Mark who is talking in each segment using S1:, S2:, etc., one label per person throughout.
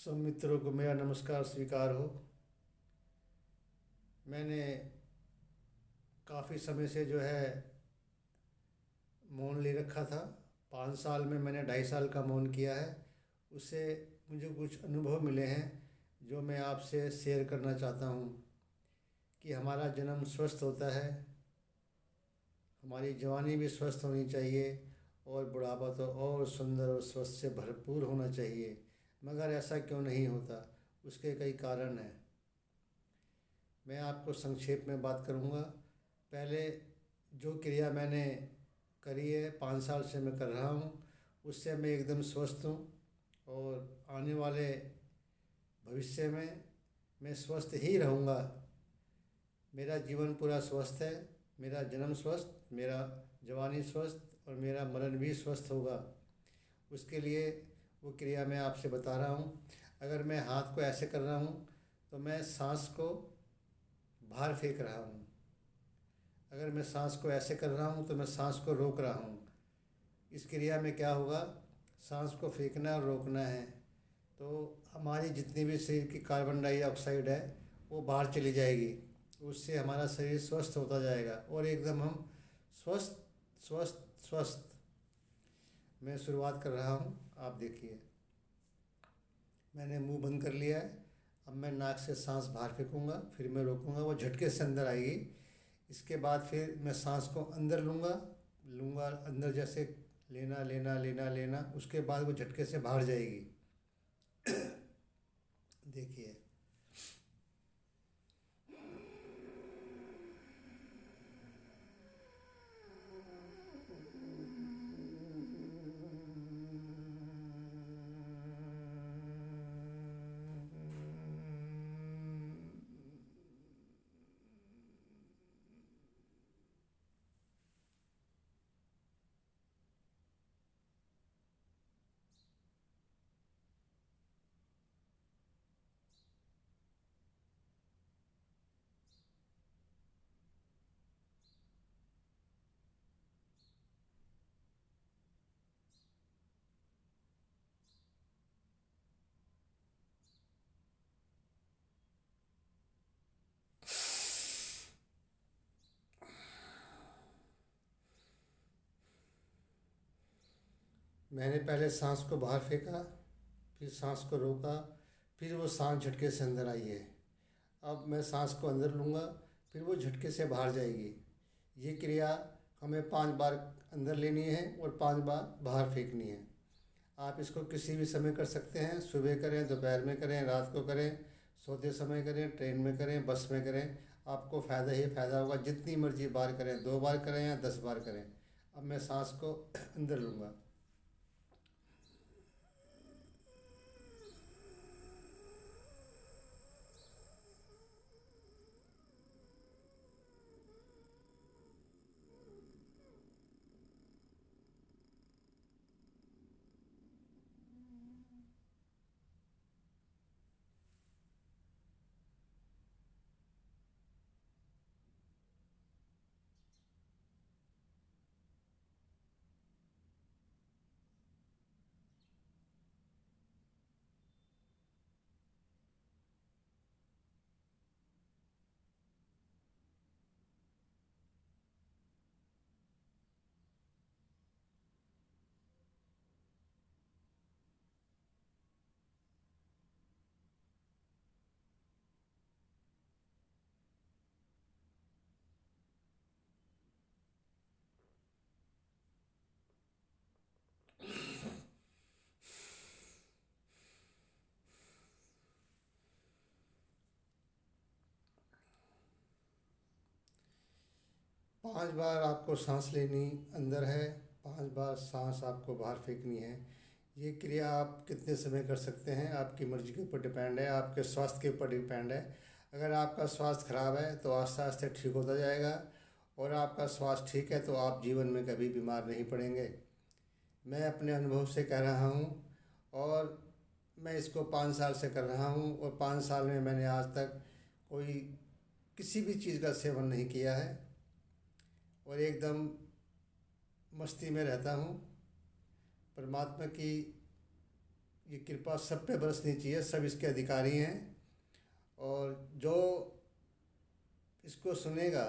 S1: सब मित्रों को मेरा नमस्कार स्वीकार हो। मैंने काफ़ी समय से जो है मौन ले रखा था। 5 साल में मैंने 2.5 साल का मौन किया है। उससे मुझे कुछ अनुभव मिले हैं जो मैं आपसे शेयर करना चाहता हूँ। कि हमारा जन्म स्वस्थ होता है, हमारी जवानी भी स्वस्थ होनी चाहिए और बुढ़ापा तो और सुंदर और स्वस्थ से भरपूर होना चाहिए। मगर ऐसा क्यों नहीं होता? उसके कई कारण हैं। मैं आपको संक्षेप में बात करूँगा। पहले जो क्रिया मैंने करी है, 5 साल से मैं कर रहा हूँ, उससे मैं एकदम स्वस्थ हूँ। और आने वाले भविष्य में मैं स्वस्थ ही रहूँगा। मेरा जीवन पूरा स्वस्थ है। मेरा जन्म स्वस्थ, मेरा जवानी स्वस्थ और मेरा मरण भी स्वस्थ होगा। उसके लिए वो क्रिया मैं आपसे बता रहा हूँ। अगर मैं हाथ को ऐसे कर रहा हूँ तो मैं सांस को बाहर फेंक रहा हूँ। अगर मैं सांस को ऐसे कर रहा हूँ तो मैं सांस को रोक रहा हूँ। इस क्रिया में क्या होगा? सांस को फेंकना और रोकना है तो हमारी जितनी भी शरीर की कार्बन डाइऑक्साइड है वो बाहर चली जाएगी। उससे हमारा शरीर स्वस्थ होता जाएगा और एकदम हम स्वस्थ स्वस्थ स्वस्थ। मैं शुरुआत कर रहा हूँ, आप देखिए। मैंने मुंह बंद कर लिया है। अब मैं नाक से सांस बाहर फेंकूँगा, फिर मैं रोकूँगा, वो झटके से अंदर आएगी। इसके बाद फिर मैं सांस को अंदर लूँगा लूँगा अंदर जैसे लेना लेना लेना लेना, उसके बाद वो झटके से बाहर जाएगी। देखिए। मैंने पहले सांस को बाहर फेंका, फिर सांस को रोका, फिर वो सांस झटके से अंदर आई है। अब मैं सांस को अंदर लूँगा, फिर वो झटके से बाहर जाएगी। ये क्रिया हमें 5 बार अंदर लेनी है और 5 बार बाहर फेंकनी है। आप इसको किसी भी समय कर सकते हैं। सुबह करें, दोपहर में करें, रात को करें, सोते समय करें, ट्रेन में करें, बस में करें। आपको फ़ायदा ही फ़ायदा होगा। जितनी मर्जी बार करें, 2 बार करें या 10 बार करें। अब मैं सांस को अंदर लूँगा। 5 बार आपको सांस लेनी अंदर है, 5 बार सांस आपको बाहर फेंकनी है। ये क्रिया आप कितने समय कर सकते हैं, आपकी मर्ज़ी के ऊपर डिपेंड है, आपके स्वास्थ्य के ऊपर डिपेंड है। अगर आपका स्वास्थ्य खराब है तो आस्ते आस्ते ठीक होता जाएगा, और आपका स्वास्थ्य ठीक है तो आप जीवन में कभी बीमार नहीं पड़ेंगे। मैं अपने अनुभव से कह रहा हूँ। और मैं इसको 5 साल से कर रहा हूँ और 5 साल में मैंने आज तक कोई किसी भी चीज़ का सेवन नहीं किया है और एकदम मस्ती में रहता हूँ। परमात्मा की ये कृपा सब पे बरसनी चाहिए, सब इसके अधिकारी हैं। और जो इसको सुनेगा,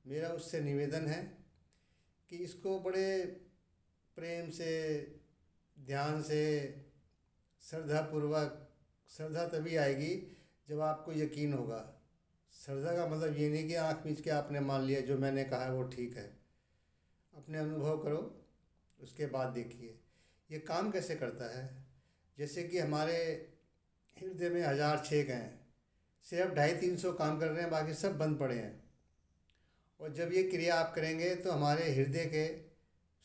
S1: मेरा उससे निवेदन है कि इसको बड़े प्रेम से, ध्यान से, श्रद्धापूर्वक। श्रद्धा तभी आएगी जब आपको यकीन होगा। श्रद्धा का मतलब ये नहीं कि आँख मीच के आपने मान लिया जो मैंने कहा है वो ठीक है। अपने अनुभव करो, उसके बाद देखिए ये काम कैसे करता है। जैसे कि हमारे हृदय में 1000 छेद हैं, सिर्फ 250-300 काम कर रहे हैं, बाकी सब बंद पड़े हैं। और जब ये क्रिया आप करेंगे तो हमारे हृदय के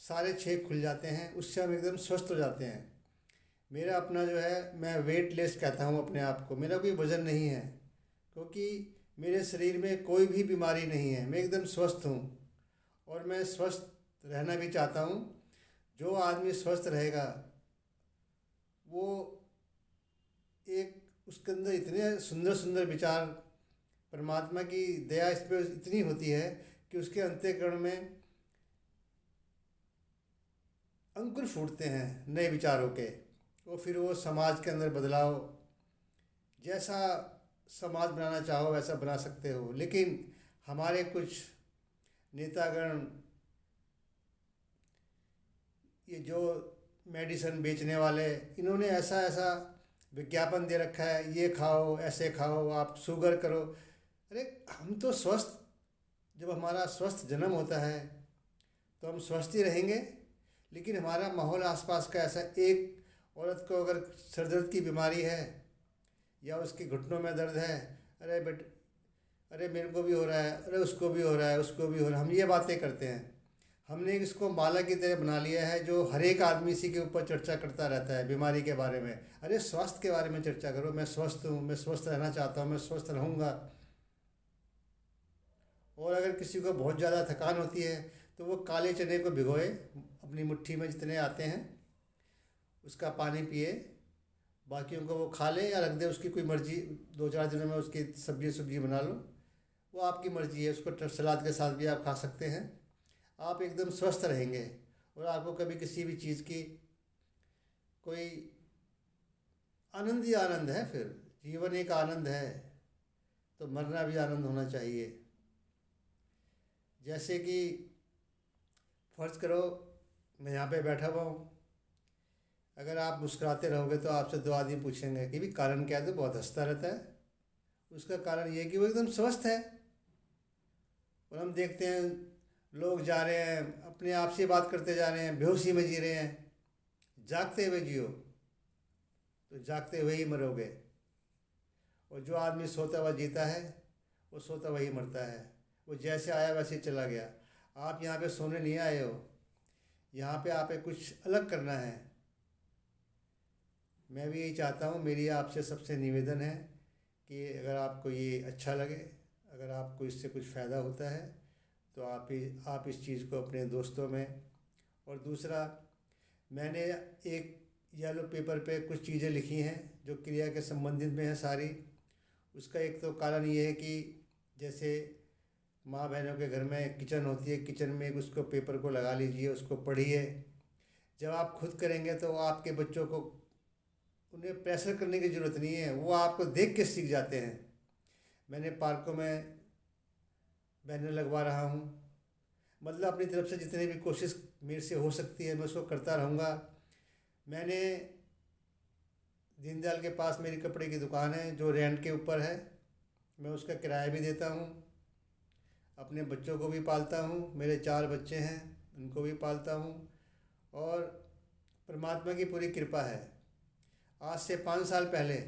S1: सारे छेद खुल जाते हैं, उससे हम एकदम स्वस्थ हो जाते हैं। मेरा अपना जो है, मैं वेटलेस कहता हूँ अपने आप को, मेरा कोई वज़न नहीं है, क्योंकि मेरे शरीर में कोई भी बीमारी नहीं है, मैं एकदम स्वस्थ हूँ। और मैं स्वस्थ रहना भी चाहता हूँ। जो आदमी स्वस्थ रहेगा वो एक, उसके अंदर इतने सुंदर सुंदर विचार, परमात्मा की दया इस पर इतनी होती है कि उसके अंतःकरण में अंकुर फूटते हैं नए विचारों के। और फिर वो समाज के अंदर बदलाव, जैसा समाज बनाना चाहो वैसा बना सकते हो। लेकिन हमारे कुछ नेतागण, ये जो मेडिसिन बेचने वाले, इन्होंने ऐसा ऐसा विज्ञापन दे रखा है, ये खाओ, ऐसे खाओ, आप शुगर करो। अरे हम तो स्वस्थ, जब हमारा स्वस्थ जन्म होता है तो हम स्वस्थ ही रहेंगे। लेकिन हमारा माहौल आसपास का ऐसा, एक औरत को अगर सर दर्द की बीमारी है या उसके घुटनों में दर्द है, अरे बेट, अरे मेरे को भी हो रहा है, अरे उसको भी हो रहा है, उसको भी हो रहा है, हम ये बातें करते हैं। हमने इसको माला की तरह बना लिया है, जो हर एक आदमी इसी के ऊपर चर्चा करता रहता है बीमारी के बारे में। अरे स्वास्थ्य के बारे में चर्चा करो, मैं स्वस्थ हूँ, मैं स्वस्थ रहना चाहता हूँ, मैं स्वस्थ रहूँगा। और अगर किसी को बहुत ज़्यादा थकान होती है तो वो काले चने को भिगोए, अपनी मुट्ठी में जितने आते हैं उसका पानी पिए, बाकियों को वो खा ले या रख दे, उसकी कोई मर्जी। 2-4 दिनों में उसकी सब्जी बना लो, वो आपकी मर्जी है। उसको सलाद के साथ भी आप खा सकते हैं। आप एकदम स्वस्थ रहेंगे और आपको कभी किसी भी चीज़ की कोई, आनंद ही आनंद है। फिर जीवन एक आनंद है तो मरना भी आनंद होना चाहिए। जैसे कि फ़र्ज़ करो मैं यहाँ पे बैठा हुआ हूँ, अगर आप मुस्कुराते रहोगे तो आपसे 2 आदमी पूछेंगे कि भी कारण क्या है, तो बहुत हंसता रहता है। उसका कारण ये है कि वो एकदम स्वस्थ है। और हम देखते हैं लोग जा रहे हैं अपने आप से बात करते जा रहे हैं, बेहोशी में जी रहे हैं। जागते हुए जियो तो जागते हुए ही मरोगे। और जो आदमी सोता हुआ जीता है वो सोता हुआ ही मरता है। वो जैसे आया वैसे ही चला गया। आप यहाँ पे सोने नहीं आए हो, यहाँ पे आपे कुछ अलग करना है। मैं भी यही चाहता हूँ। मेरी आपसे सबसे निवेदन है कि अगर आपको ये अच्छा लगे, अगर आपको इससे कुछ फ़ायदा होता है तो आप इस चीज़ को अपने दोस्तों में। और दूसरा, मैंने एक येलो पेपर पे कुछ चीज़ें लिखी हैं जो क्रिया के संबंधित में है सारी। उसका एक तो कारण ये है कि जैसे माँ बहनों के घर में किचन होती है, किचन में उसको पेपर को लगा लीजिए, उसको पढ़िए। जब आप खुद करेंगे तो आपके बच्चों को, उन्हें प्रेशर करने की ज़रूरत नहीं है, वो आपको देख के सीख जाते हैं। मैंने पार्कों में बैनर लगवा रहा हूँ। मतलब अपनी तरफ से जितनी भी कोशिश मेरे से हो सकती है मैं उसको करता रहूँगा। मैंने दीनदयाल के पास मेरी कपड़े की दुकान है जो रेंट के ऊपर है, मैं उसका किराया भी देता हूँ। अपने बच्चों को भी पालता हूँ, मेरे 4 बच्चे हैं, उनको भी पालता हूँ। और परमात्मा की पूरी कृपा है। आज से 5 साल पहले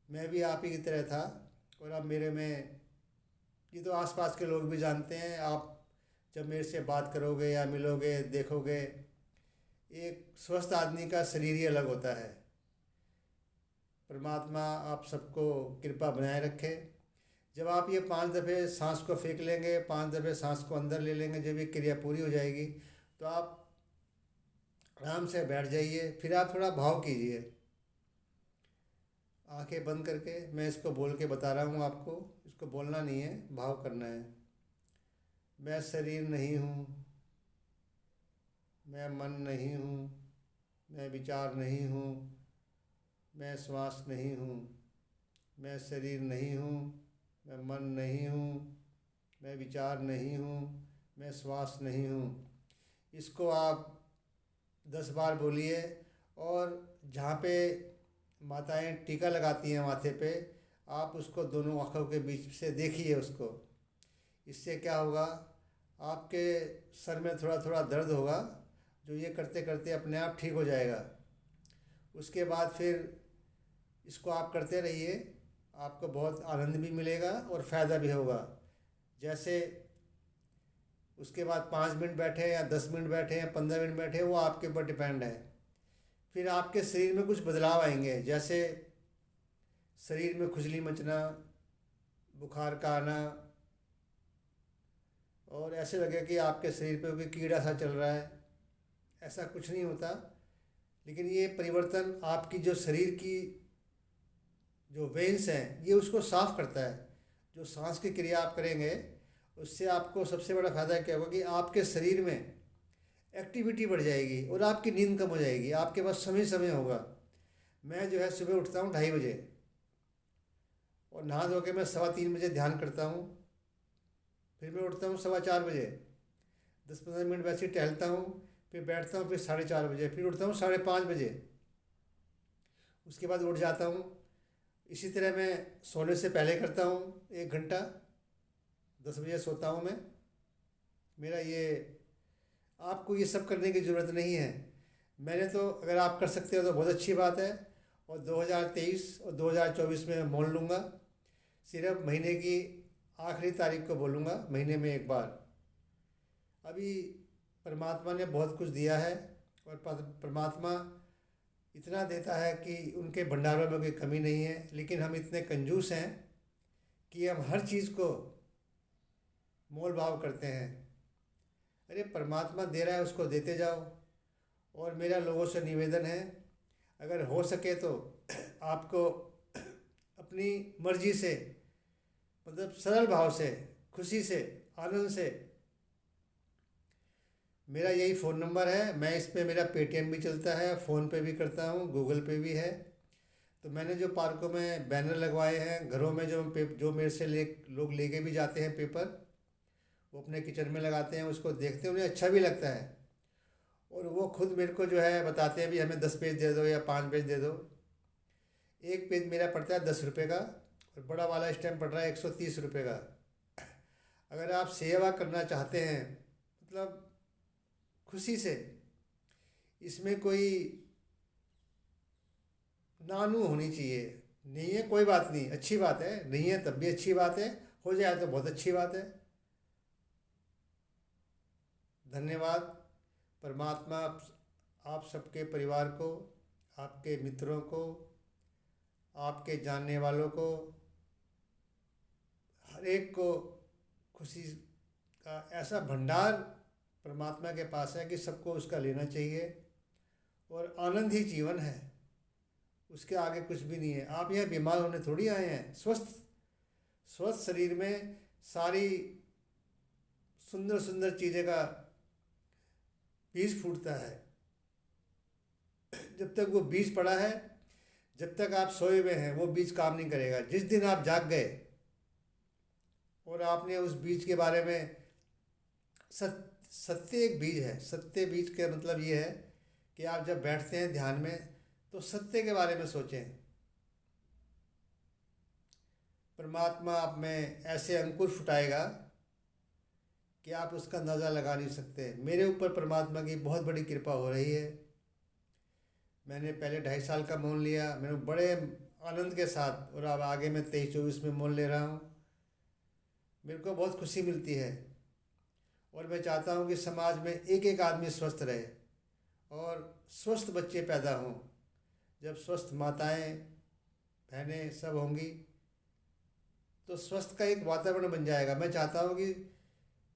S1: मैं भी आप ही की तरह था। और अब मेरे में, ये तो आसपास के लोग भी जानते हैं, आप जब मेरे से बात करोगे या मिलोगे देखोगे, एक स्वस्थ आदमी का शरीर ही अलग होता है। परमात्मा आप सबको कृपा बनाए रखे। जब आप ये 5 दफ़े सांस को फेंक लेंगे, 5 दफ़े सांस को अंदर ले लेंगे, जब ये क्रिया पूरी हो जाएगी तो आप आराम से बैठ जाइए। फिर आप थोड़ा भाव कीजिए, आंखें बंद करके। मैं इसको बोल के बता रहा हूँ आपको, इसको बोलना नहीं है, भाव करना है। मैं शरीर नहीं हूँ, मैं मन नहीं हूँ, मैं विचार नहीं हूँ, मैं श्वास नहीं हूँ, मैं शरीर नहीं हूँ, मैं मन नहीं हूँ, मैं विचार नहीं हूँ, मैं श्वास नहीं हूँ। इसको आप 10 बार बोलिए। और जहाँ पे माताएं टीका लगाती हैं माथे पे, आप उसको दोनों आँखों के बीच से देखिए उसको। इससे क्या होगा, आपके सर में थोड़ा थोड़ा दर्द होगा, जो ये करते करते अपने आप ठीक हो जाएगा। उसके बाद फिर इसको आप करते रहिए, आपको बहुत आनंद भी मिलेगा और फ़ायदा भी होगा। जैसे उसके बाद 5 मिनट बैठे या 10 मिनट बैठे या 15 मिनट बैठे, वो आपके ऊपर डिपेंड है। फिर आपके शरीर में कुछ बदलाव आएंगे, जैसे शरीर में खुजली मचना, बुखार का आना, और ऐसे लगे कि आपके शरीर पे कोई कीड़ा सा चल रहा है। ऐसा कुछ नहीं होता, लेकिन ये परिवर्तन आपकी जो शरीर की जो वेन्स हैं ये उसको साफ़ करता है। जो सांस की क्रिया आप करेंगे उससे आपको सबसे बड़ा फ़ायदा क्या होगा कि आपके शरीर में एक्टिविटी बढ़ जाएगी और आपकी नींद कम हो जाएगी, आपके पास समय समय होगा। मैं जो है सुबह उठता हूँ 2:30 बजे, और नहा धो के मैं 3:15 बजे ध्यान करता हूँ। फिर मैं उठता हूँ 4:15 बजे, 10-15 मिनट वैसे ही टहलता हूँ, फिर बैठता हूँ, फिर 4:30 बजे, फिर उठता हूँ 5:30 बजे। उसके बाद उठ जाता हूँ। इसी तरह मैं सोने से पहले करता हूँ 1 घंटा, 10 बजे सोता हूँ मैं। मेरा ये, आपको ये सब करने की ज़रूरत नहीं है। मैंने तो, अगर आप कर सकते हो तो बहुत अच्छी बात है। और 2023 और 2024 में मैं मोल लूँगा, सिर्फ महीने की आखिरी तारीख को बोलूँगा, महीने में एक बार। अभी परमात्मा ने बहुत कुछ दिया है, और परमात्मा इतना देता है कि उनके भंडारों में कोई कमी नहीं है। लेकिन हम इतने कंजूस हैं कि हम हर चीज़ को मोल भाव करते हैं। अरे परमात्मा दे रहा है, उसको देते जाओ। और मेरा लोगों से निवेदन है, अगर हो सके तो आपको अपनी मर्जी से, मतलब सरल भाव से, खुशी से, आनंद से, मेरा यही फ़ोन नंबर है। मैं इसमें, मेरा पेटीएम भी चलता है, फ़ोन पे भी करता हूँ, गूगल पे भी है। तो मैंने जो पार्कों में बैनर लगवाए हैं, घरों में जो मेरे से लोग लेके भी जाते हैं पेपर, वो अपने किचन में लगाते हैं, उसको देखते हैं, उन्हें अच्छा भी लगता है। और वो खुद मेरे को जो है बताते हैं भी हमें 10 पेज दे दो या 5 पेज दे दो। एक पेज मेरा पड़ता है 10 रुपये का, और बड़ा वाला स्टैम्प पड़ रहा है 130 रुपये का। अगर आप सेवा करना चाहते हैं, मतलब खुशी से, इसमें कोई नानू होनी चाहिए। नहीं है कोई बात नहीं, अच्छी बात है, नहीं है तब भी अच्छी बात है, हो जाए तो बहुत अच्छी बात है। धन्यवाद। परमात्मा आप सबके परिवार को, आपके मित्रों को, आपके जानने वालों को, हर एक को खुशी का ऐसा भंडार परमात्मा के पास है कि सबको उसका लेना चाहिए। और आनंद ही जीवन है, उसके आगे कुछ भी नहीं है। आप यह बीमार होने थोड़ी आए हैं। स्वस्थ स्वस्थ शरीर में सारी सुंदर सुंदर चीज़ें का बीज फूटता है। जब तक वो बीज पड़ा है, जब तक आप सोए हुए हैं, वो बीज काम नहीं करेगा। जिस दिन आप जाग गए और आपने उस बीज के बारे में, सत्य एक बीज है। सत्य बीज का मतलब ये है कि आप जब बैठते हैं ध्यान में तो सत्य के बारे में सोचें। परमात्मा आप में ऐसे अंकुर फुटाएगा कि आप उसका अंदाज़ा लगा नहीं सकते। मेरे ऊपर परमात्मा की बहुत बड़ी कृपा हो रही है। मैंने पहले 2.5 साल का मौन लिया, मैंने बड़े आनंद के साथ, और अब आगे मैं 23-24 में मौन ले रहा हूँ। मेरे को बहुत खुशी मिलती है, और मैं चाहता हूँ कि समाज में एक एक आदमी स्वस्थ रहे और स्वस्थ बच्चे पैदा हों। जब स्वस्थ माताएं, बहनें सब होंगी तो स्वस्थ का एक वातावरण बन जाएगा। मैं चाहता हूँ कि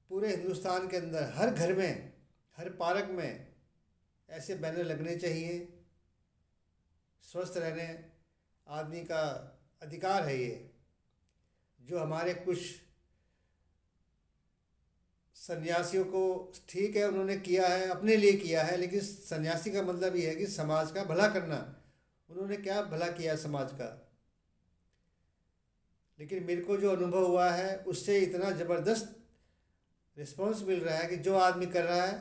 S1: पूरे हिंदुस्तान के अंदर हर घर में, हर पार्क में ऐसे बैनर लगने चाहिए। स्वस्थ रहने आदमी का अधिकार है ये। जो हमारे कुछ सन्यासियों को, ठीक है उन्होंने किया है, अपने लिए किया है, लेकिन सन्यासी का मतलब ये है कि समाज का भला करना। उन्होंने क्या भला किया समाज का? लेकिन मेरे को जो अनुभव हुआ है उससे इतना ज़बरदस्त रिस्पॉन्स मिल रहा है कि जो आदमी कर रहा है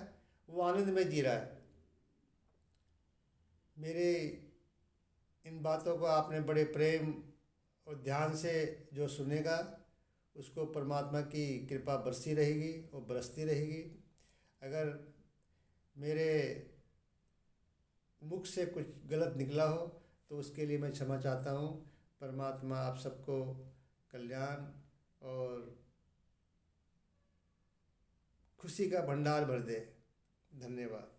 S1: वो आनंद में जी रहा है। मेरे इन बातों को आपने बड़े प्रेम और ध्यान से जो सुनेगा उसको परमात्मा की कृपा बरसी रहेगी और बरसती रहेगी। अगर मेरे मुख से कुछ गलत निकला हो तो उसके लिए मैं क्षमा चाहता हूँ। परमात्मा आप सबको कल्याण और खुशी का भंडार भर दे। धन्यवाद।